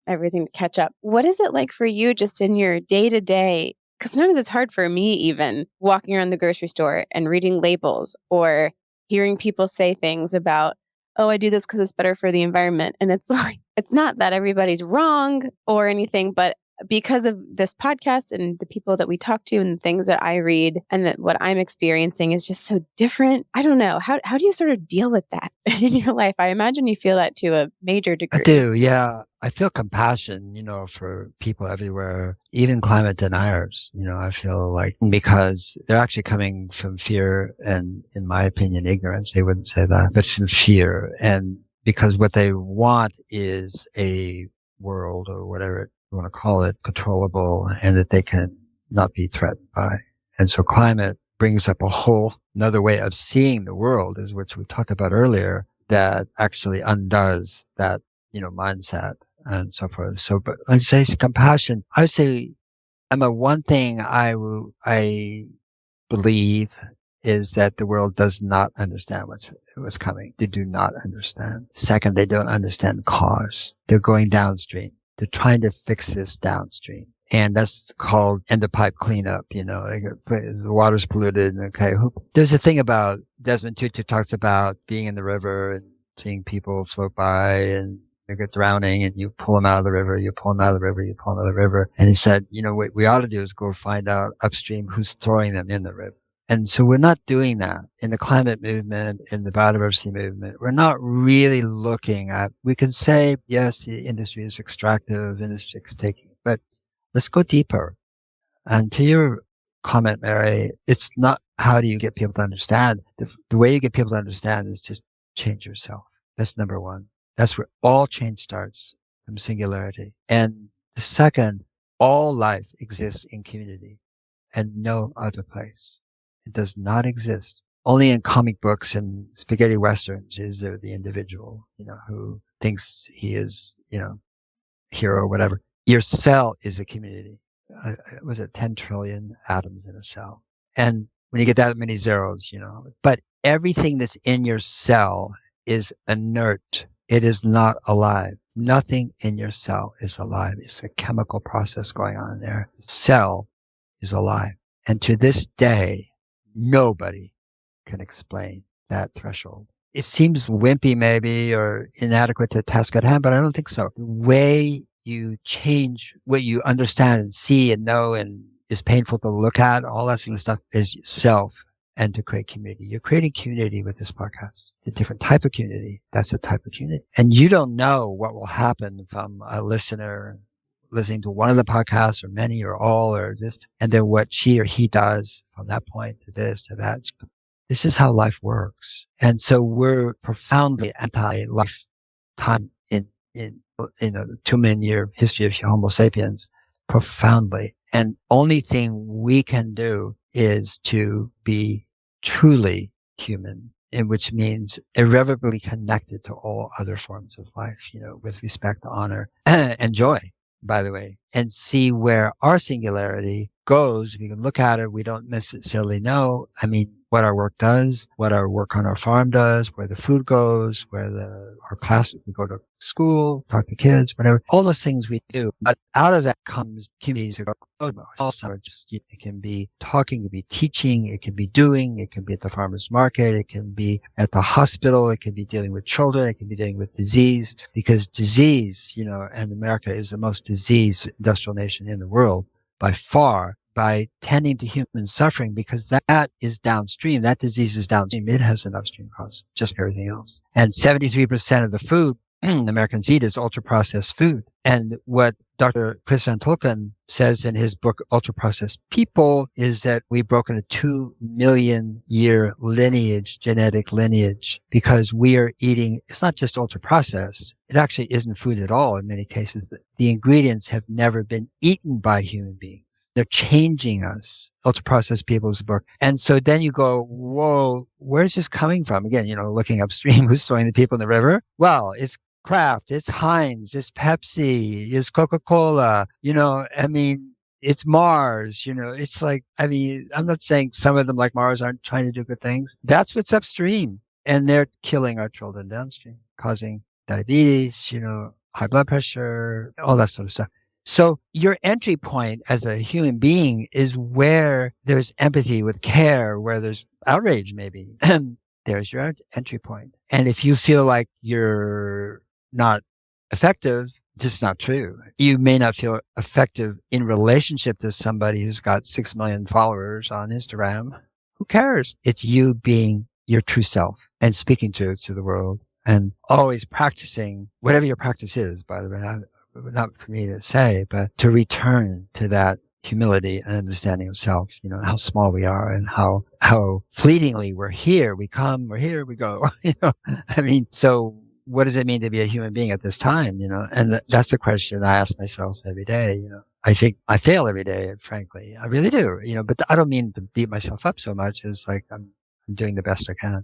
everything to catch up. What is it like for you just in your day-to-day? Because sometimes it's hard for me even walking around the grocery store and reading labels or hearing people say things about, oh, I do this because it's better for the environment. And it's like, it's not that everybody's wrong or anything, but because of this podcast and the people that we talk to and the things that I read and that what I'm experiencing is just so different. I don't know. How do you sort of deal with that in your life? I imagine you feel that to a major degree. I do, yeah. I feel compassion, for people everywhere, even climate deniers. I feel like because they're actually coming from fear and, in my opinion, ignorance. They wouldn't say that, but from fear. And because what they want is a world or whatever you want to call it, controllable, and that they can not be threatened by. And so climate brings up a whole another way of seeing the world, is which we talked about earlier, that actually undoes that, mindset and so forth. So, but I'd say compassion. I would say, one thing I believe is that the world does not understand what's coming. They do not understand. Second, they don't understand cause. They're going downstream. They're trying to fix this downstream. And that's called end of pipe cleanup, the water's polluted. Okay. There's a thing about Desmond Tutu talks about being in the river and seeing people float by and they get drowning and you pull them out of the river, you pull them out of the river, you pull them out of the river. And he said, what we ought to do is go find out upstream who's throwing them in the river. And so we're not doing that in the climate movement, in the biodiversity movement. We're not really looking at, we can say, yes, the industry is extractive, industry is taking, but let's go deeper. And to your comment, Mary, it's not how do you get people to understand. The way you get people to understand is just change yourself. That's number one. That's where all change starts, from singularity. And the second, all life exists in community and no other place. It does not exist. Only in comic books and spaghetti westerns is there the individual, who thinks he is, hero or whatever. Your cell is a community. Was it 10 trillion atoms in a cell? And when you get that many zeros, but everything that's in your cell is inert. It is not alive. Nothing in your cell is alive. It's a chemical process going on there. The cell is alive. And to this day, nobody can explain that threshold. It seems wimpy maybe or inadequate to the task at hand, but I don't think so. The way you change what you understand and see and know and is painful to look at, all that sort of stuff, is self and to create community. You're creating community with this podcast. It's a different type of community. That's a type of community. And you don't know what will happen from a listener listening to one of the podcasts or many or all or this, and then what she or he does from that point to this to that. This is how life works. And so we're profoundly anti-lifetime in the 2 million year history of Homo sapiens, profoundly. And only thing we can do is to be truly human, which means irrevocably connected to all other forms of life, with respect, honor, and joy, by the way, and see where our singularity goes. We can look at it. We don't necessarily know. I mean, what our work does, what our work on our farm does, where the food goes, where our class, we go to school, talk to kids, whatever, all those things we do. But out of that comes communities who go also just, it can be talking, it can be teaching, it can be doing, it can be at the farmer's market, it can be at the hospital, it can be dealing with children, it can be dealing with disease, because disease, and America is the most diseased industrial nation in the world by far, by tending to human suffering, because that is downstream. That disease is downstream. It has an upstream cause, just everything else. And 73% of the food Americans eat is ultra-processed food. And what Dr. Chris Van Tolken says in his book, Ultra-Processed People, is that we've broken a 2 million year lineage, genetic lineage, because we are eating, it's not just ultra-processed. It actually isn't food at all in many cases. The ingredients have never been eaten by human beings. They're changing us, ultra-processed people's book. And so then you go, whoa, where's this coming from? Again, looking upstream, who's throwing the people in the river? Well, it's Kraft, it's Heinz, it's Pepsi, it's Coca-Cola, it's Mars, it's like, I'm not saying some of them like Mars aren't trying to do good things. That's what's upstream. And they're killing our children downstream, causing diabetes, high blood pressure, all that sort of stuff. So your entry point as a human being is where there's empathy with care, where there's outrage maybe. And there's your entry point. And if you feel like you're not effective, this is not true. You may not feel effective in relationship to somebody who's got 6 million followers on Instagram. Who cares? It's you being your true self and speaking truth to the world and always practicing whatever your practice is, by the way. Not for me to say, but to return to that humility and understanding of self, how small we are and how fleetingly we're here. We come, we're here, we go, so what does it mean to be a human being at this time, And that's the question I ask myself every day, I think I fail every day, frankly. I really do, but I don't mean to beat myself up so much as like I'm doing the best I can.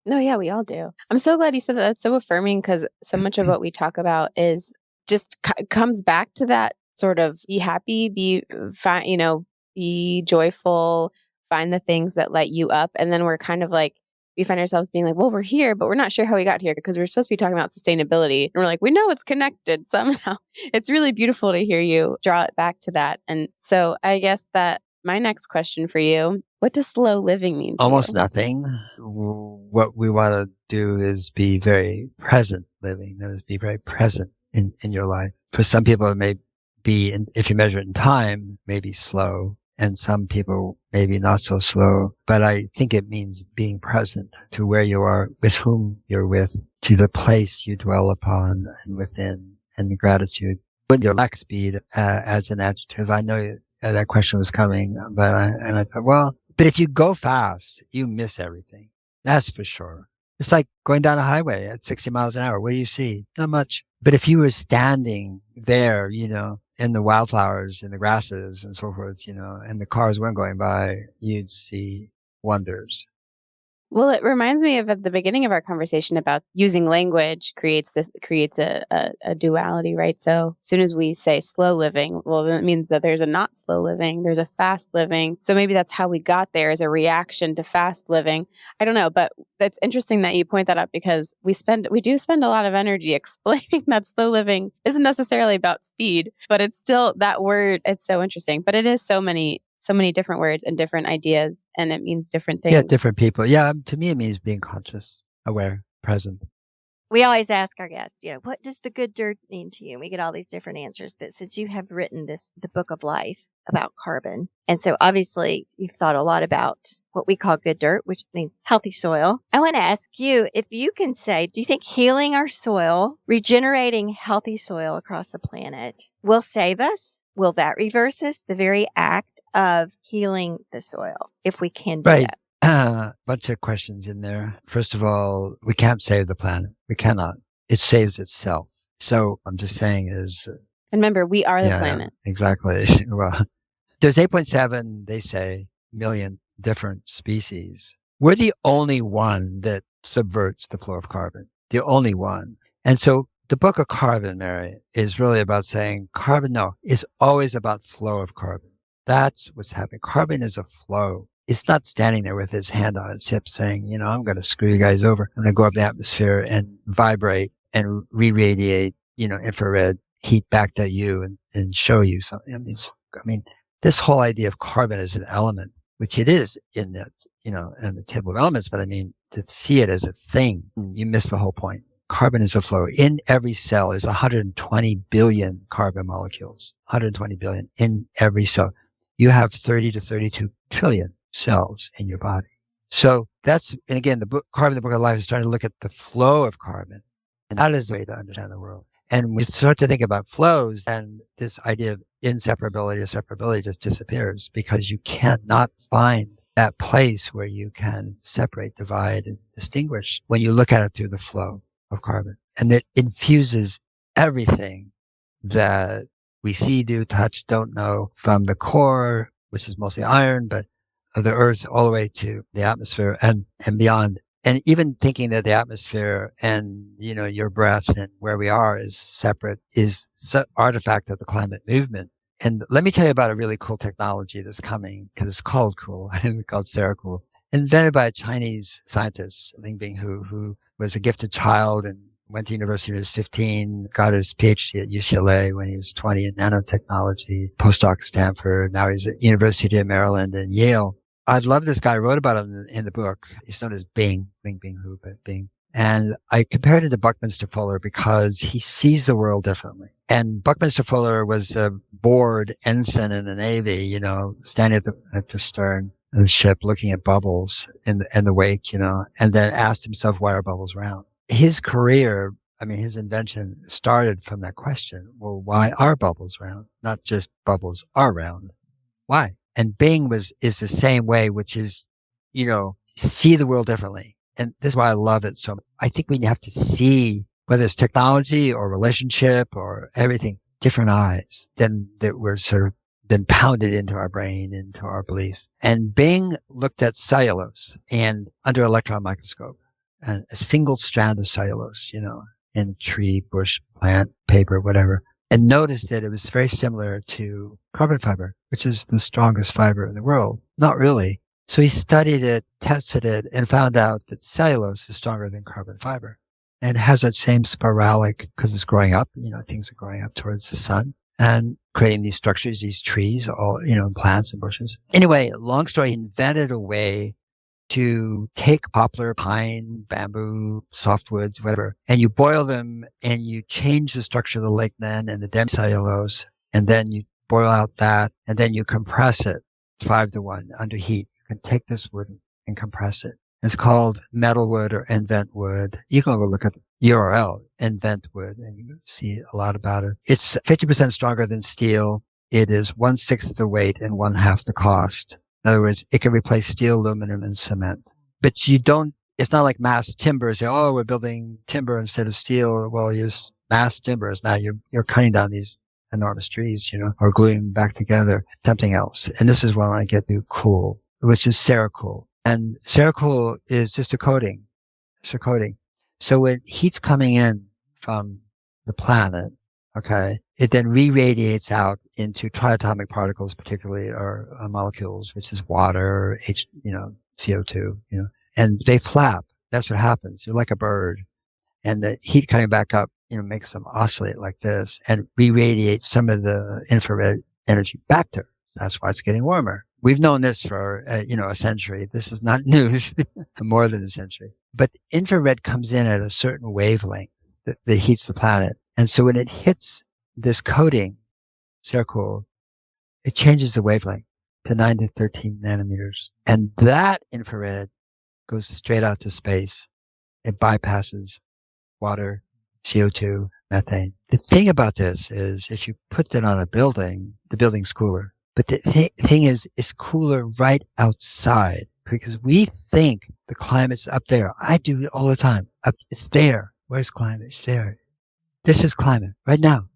No, yeah, we all do. I'm so glad you said that. That's so affirming, because so much of what we talk about is just comes back to that sort of be happy, be joyful, find the things that light you up. And then we're kind of like, we find ourselves being like, well, we're here, but we're not sure how we got here, because we're supposed to be talking about sustainability. And we're like, we know it's connected somehow. It's really beautiful to hear you draw it back to that. And so I guess that my next question for you, what does slow living mean to Almost you? Nothing. What we want to do is be very present living. That is, be very present in your life. For some people, it may be, if you measure it in time, maybe slow. And some people maybe not so slow. But I think it means being present to where you are, with whom you're with, to the place you dwell upon and within, and gratitude. With your lack speed as an adjective. I know that question was coming, but I thought, but if you go fast, you miss everything. That's for sure. It's like going down a highway at 60 miles an hour. What do you see? Not much. But if you were standing there, in the wildflowers and the grasses and so forth, and the cars weren't going by, you'd see wonders. Well, it reminds me of at the beginning of our conversation about using language creates a duality, right? So as soon as we say slow living, well, then it means that there's a not slow living, there's a fast living. So maybe that's how we got there, as a reaction to fast living. I don't know, but that's interesting that you point that up, because we do spend a lot of energy explaining that slow living isn't necessarily about speed, but it's still that word. It's so interesting, but it is so many different words and different ideas, and it means different things. Yeah, different people. Yeah, to me, it means being conscious, aware, present. We always ask our guests, what does the good dirt mean to you? And we get all these different answers. But since you have written the book of life about carbon, and so obviously you've thought a lot about what we call good dirt, which means healthy soil. I want to ask you if you can say, do you think healing our soil, regenerating healthy soil across the planet will save us? Will that reverse us? The very act of healing the soil, if we can do Right. that. Bunch of questions in there. First of all, we can't save the planet. We cannot. It saves itself. So I'm just saying is... And remember, we are the planet. Yeah, exactly. Well, there's 8.7, they say, million different species. We're the only one that subverts the flow of carbon. The only one. And so the book of carbon, Mary, is really about saying carbon, it's always about flow of carbon. That's what's happening. Carbon is a flow. It's not standing there with his hand on its hip saying, I'm going to screw you guys over. I'm going to go up the atmosphere and vibrate and re-radiate, infrared heat back to you and show you something. I mean, this whole idea of carbon as an element, which it is in that, in the table of elements, but I mean, to see it as a thing, you miss the whole point. Carbon is a flow. In every cell is 120 billion carbon molecules, 120 billion in every cell. You have 30 to 32 trillion cells in your body. So and again, the book of life is trying to look at the flow of carbon. And that is the way to understand the world. And when you start to think about flows, then this idea of inseparability or separability just disappears because you cannot find that place where you can separate, divide, and distinguish when you look at it through the flow of carbon. And it infuses everything that we see, do, touch, don't know, from the core, which is mostly iron, but of the earth all the way to the atmosphere and beyond. And even thinking that the atmosphere and, your breath and where we are is separate is an artifact of the climate movement. And let me tell you about a really cool technology that's coming because it's called cool. It's called Cool, invented by a Chinese scientist, Ling Binghu, who was a gifted child and went to university when he was 15, got his PhD at UCLA when he was 20 in nanotechnology, postdoc at Stanford. Now he's at University of Maryland and Yale. I love this guy. I wrote about him in the book. He's known as Bing Binghu, but Bing. And I compared it to Buckminster Fuller because he sees the world differently. And Buckminster Fuller was a bored ensign in the Navy, standing at the stern of the ship looking at bubbles in the wake, and then asked himself, why are bubbles round? His career, his invention started from that question. Well, why are bubbles round? Not just bubbles are round. Why? And Bing is the same way, which is, see the world differently. And this is why I love it so much. I think we have to see, whether it's technology or relationship or everything, different eyes than that we're sort of been pounded into our brain, into our beliefs. And Bing looked at cellulose and under electron microscope, and a single strand of cellulose, in tree, bush, plant, paper, whatever, and noticed that it was very similar to carbon fiber, which is the strongest fiber in the world. Not really. So he studied it, tested it, and found out that cellulose is stronger than carbon fiber. And it has that same spiralic, because it's growing up, things are growing up towards the sun and creating these structures, these trees, all, plants and bushes. Anyway, long story, he invented a way to take poplar, pine, bamboo, softwoods, whatever, and you boil them and you change the structure of the lignin and the demicellulose, and then you boil out that, and then you compress it 5-to-1 under heat. You can take this wood and compress it. It's called metalwood or invent wood. You can go look at the URL, invent wood, and you can see a lot about it. It's 50% stronger than steel. It is 1/6 the weight and 1/2 the cost. In other words, it can replace steel, aluminum, and cement. But it's not like mass timber. Say, we're building timber instead of steel. Well, use mass timbers. Now you're cutting down these enormous trees, or gluing them back together, something else. And this is when I get to cool, which is Cool. And Cool is just a coating. It's a coating. So when heat's coming in from the planet, okay, it then re-radiates out into triatomic particles, particularly, or molecules, which is water, CO2, and they flap. That's what happens. You're like a bird. And the heat coming back up, makes them oscillate like this and re-radiate some of the infrared energy back to Earth. That's why it's getting warmer. We've known this for, a century. This is not news, more than a century. But infrared comes in at a certain wavelength that heats the planet. And so when it hits this coating, circle, it changes the wavelength to 9 to 13 nanometers. And that infrared goes straight out to space. It bypasses water, CO2, methane. The thing about this is if you put that on a building, the building's cooler. But the thing is, it's cooler right outside because we think the climate's up there. I do it all the time. It's there. Where's climate? It's there. This is climate right now.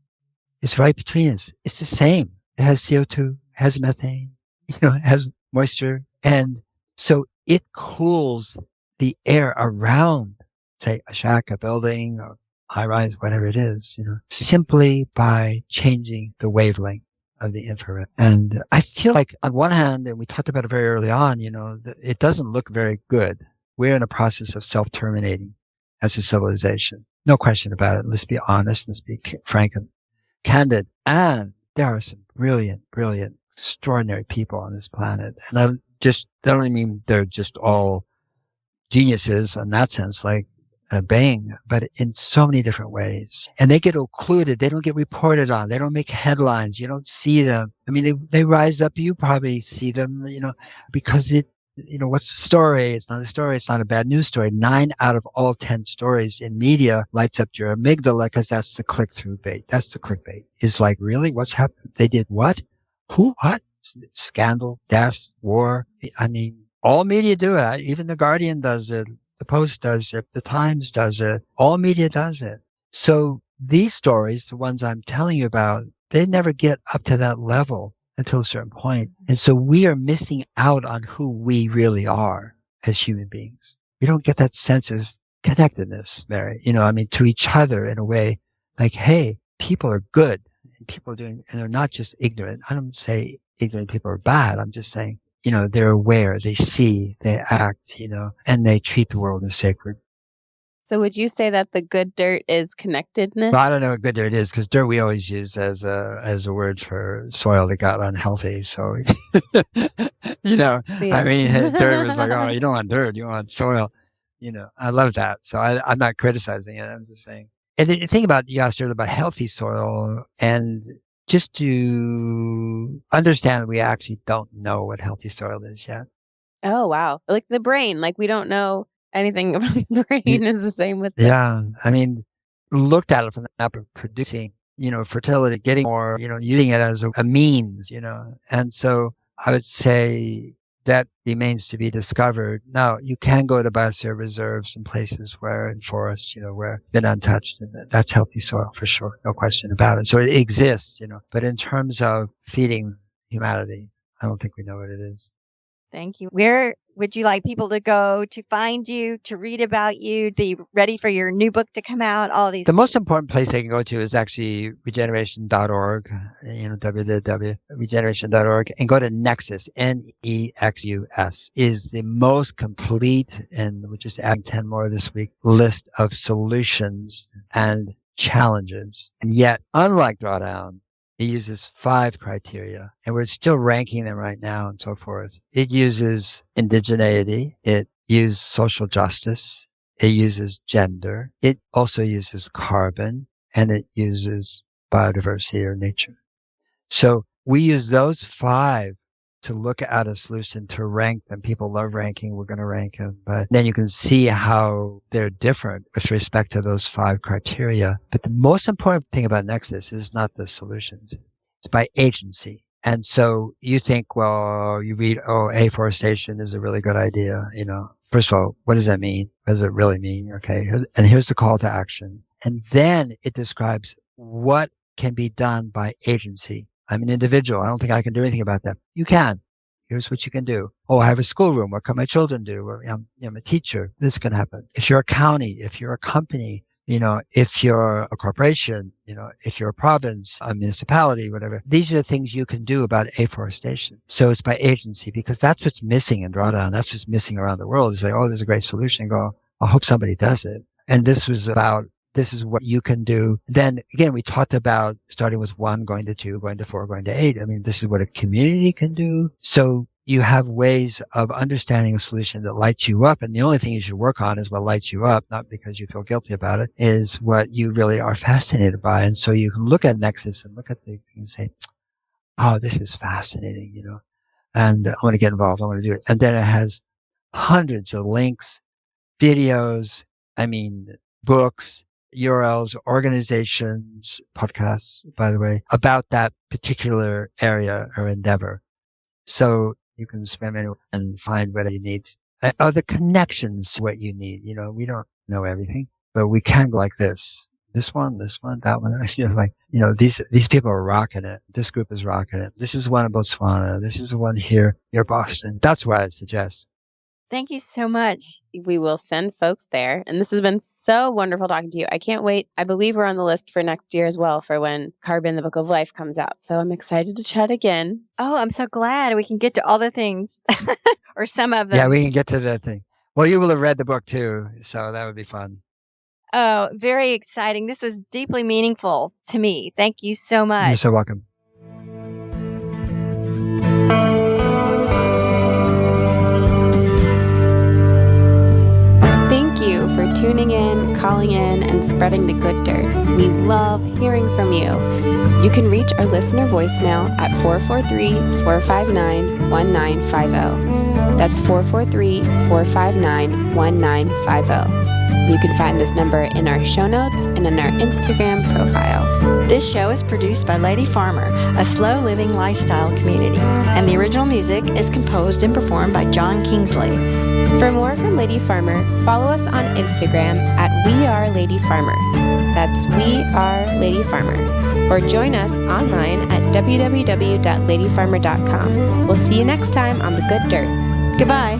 It's right between us. It's the same. It has CO2, has methane, it has moisture. And so it cools the air around, say, a shack, a building, or high rise, whatever it is, simply by changing the wavelength of the infrared. And I feel like on one hand, and we talked about it very early on, it doesn't look very good. We're in a process of self-terminating as a civilization. No question about it. Let's be honest. Let's be frank and candid. And there are some brilliant, extraordinary people on this planet. And I don't mean they're just all geniuses in that sense, like Bang, but in so many different ways. And they get occluded. They don't get reported on. They don't make headlines. You don't see them. I mean, they rise up. You probably see them, because what's the story? It's not a story. It's not a bad news story. 9 out of all 10 stories in media lights up your amygdala because that's the click-through bait. That's the clickbait. It's like, really? What's happened? They did what? Who? What? Scandal, death, war. I mean, all media do it. Even The Guardian does it. The Post does it. The Times does it. All media does it. So these stories, the ones I'm telling you about, they never get up to that level until a certain point. And so we are missing out on who we really are as human beings. We don't get that sense of connectedness, Mary, to each other in a way like, hey, people are good and people are doing, and they're not just ignorant. I don't say ignorant people are bad. I'm just saying, they're aware, they see, they act, and they treat the world as sacred. So would you say that the good dirt is connectedness? Well, I don't know what good dirt is because dirt we always use as a word for soil that got unhealthy. So, yeah. I mean, dirt was like, oh, you don't want dirt, you want soil. I love that. So I'm not criticizing it. I'm just saying. And the thing about, you asked earlier about healthy soil, and just to understand we actually don't know what healthy soil is yet. Oh, wow. Like the brain, like we don't know anything about the brain is the same with Yeah. I mean, looked at it from the map of producing, fertility, getting more, using it as a means, and so I would say that remains to be discovered. Now, you can go to biosphere reserves and places where in forests, where it's been untouched, and that's healthy soil for sure. No question about it. So it exists, but in terms of feeding humanity, I don't think we know what it is. Thank you. Where would you like people to go to find you, to read about you, be ready for your new book to come out, all these The most important place they can go to is actually regeneration.org, www.regeneration.org, and go to NEXUS, NEXUS, is the most complete, and we're just adding 10 more this week, list of solutions and challenges. And yet, unlike Drawdown, it uses 5 criteria, and we're still ranking them right now and so forth. It uses indigeneity. It uses social justice. It uses gender. It also uses carbon, and it uses biodiversity or nature. So we use those 5 to look at a solution, to rank them. People love ranking. We're going to rank them. But then you can see how they're different with respect to those 5 criteria. But the most important thing about Nexus is not the solutions. It's by agency. And so you think, well, you read, afforestation is a really good idea. First of all, what does that mean? What does it really mean? Okay. And here's the call to action. And then it describes what can be done by agency. I'm an individual. I don't think I can do anything about that. You can. Here's what you can do. Oh, I have a schoolroom. What can my children do? Or, I'm a teacher. This can happen. If you're a county, if you're a company, if you're a corporation, if you're a province, a municipality, whatever, these are the things you can do about afforestation. So it's by agency, because that's what's missing in Drawdown. That's what's missing around the world. Is like, oh, there's a great solution. Go, I hope somebody does it. And this was about, this is what you can do. Then again, we talked about starting with 1, going to 2, going to 4, going to 8. I mean, this is what a community can do. So you have ways of understanding a solution that lights you up. And the only thing you should work on is what lights you up, not because you feel guilty about it, is what you really are fascinated by. And so you can look at Nexus and look at the thing and say, oh, this is fascinating, and I want to get involved. I want to do it. And then it has hundreds of links, videos, books, URLs, organizations, podcasts, by the way, about that particular area or endeavor. So you can spend and find whether you need other connections to what you need. We don't know everything, but we can go like this. This one, that one. These people are rocking it. This group is rocking it. This is one in Botswana. This is one here near Boston. That's what I'd suggest. Thank you so much. We will send folks there. And this has been so wonderful talking to you. I can't wait. I believe we're on the list for next year as well for when Carbon, the Book of Life comes out. So I'm excited to chat again. Oh, I'm so glad we can get to all the things or some of them. Yeah, we can get to that thing. Well, you will have read the book too. So that would be fun. Oh, very exciting. This was deeply meaningful to me. Thank you so much. You're so welcome. Thank you for tuning in, calling in, and spreading the good dirt. We love hearing from you. You can reach our listener voicemail at 443-459-1950. That's 443-459-1950. You can find this number in our show notes and in our Instagram profile. This show is produced by Lady Farmer, a slow living lifestyle community, and the original music is composed and performed by John Kingsley. For more from Lady Farmer, follow us on Instagram at WeAreLadyFarmer. That's We Are Lady Farmer. Or join us online at www.ladyfarmer.com. We'll see you next time on The Good Dirt. Goodbye.